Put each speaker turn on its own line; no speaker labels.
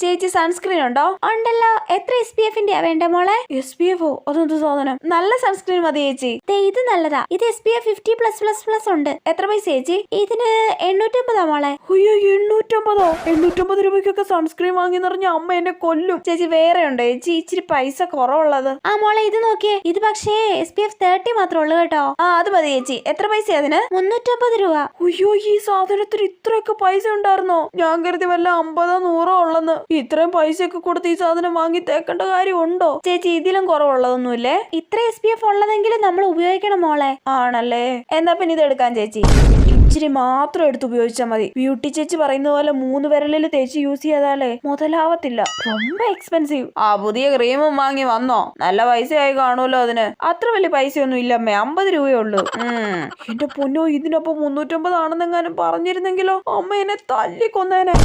ചേച്ചി സൺസ്ക്രീൻ ഉണ്ടോ?
ഉണ്ടല്ലോ. എത്ര SPF വേണ്ട മോളെ?
SPF അതെന്ത് സാധനം? നല്ല സൺസ്ക്രീൻ മതി ചേച്ചി.
ഇത് നല്ലതാ. ഇത് SPF 50+++ ഉണ്ട്.
എത്ര പൈസ ചേച്ചി?
ഇതിന് 850 മോളെ.
അയ്യോ 850 രൂപയ്ക്കൊക്കെ സൺസ്ക്രീൻ വാങ്ങി നിറഞ്ഞ അമ്മ എന്നെ കൊല്ലും. ചേച്ചി വേറെ ഉണ്ടോ ചേച്ചി ഇച്ചിരി പൈസ കുറവുള്ളത്?
ആ മോളെ ഇത് നോക്കിയേ. ഇത് പക്ഷേ SPF 30 മാത്രമേ ഉള്ളൂ കേട്ടോ.
അത് മതി ചേച്ചി. എത്ര പൈസ അതിന്?
350 രൂപ.
അയ്യോ ഈ സാധനത്തിന് ഇത്രയൊക്കെ പൈസ ഉണ്ടായിരുന്നോ? ഞാൻ കരുതി വല്ല 50-100 ഉള്ളെന്ന്. ഇത്രയും പൈസയൊക്കെ കൊടുത്ത് ഈ സാധനം വാങ്ങി തേക്കേണ്ട കാര്യം ഉണ്ടോ? ചേച്ചി ഇതിലും കുറവുള്ളതൊന്നുമില്ലേ?
ഇത്ര SPF ഉള്ളതെങ്കിലും നമ്മൾ ഉപയോഗിക്കണം മോളെ.
ആണല്ലേ, എന്നാ പിന്നെ ഇത് എടുക്കാൻ ചേച്ചി. ഇച്ചിരി മാത്രം എടുത്ത് ഉപയോഗിച്ചാൽ മതി. ബ്യൂട്ടി ചേച്ചി പറയുന്ന പോലെ 3 വിരലിൽ തേച്ച് യൂസ് ചെയ്താലേ മുതലാവത്തില്ല. ரொம்ப എക്സ്പെൻസീവ്. പുതിയ ക്രീമും വാങ്ങി വന്നോ? നല്ല പൈസയായി കാണുമല്ലോ അതിന്. അത്ര വലിയ പൈസയൊന്നും ഇല്ല അമ്മേ, 50 രൂപയേ ഉള്ളൂ. എന്റെ പൊന്നോ, ഇതിനൊപ്പം 350 ആണെന്നെങ്ങാനും പറഞ്ഞിരുന്നെങ്കിലോ അമ്മ എന്നെ തല്ലിക്കൊന്നേനെ.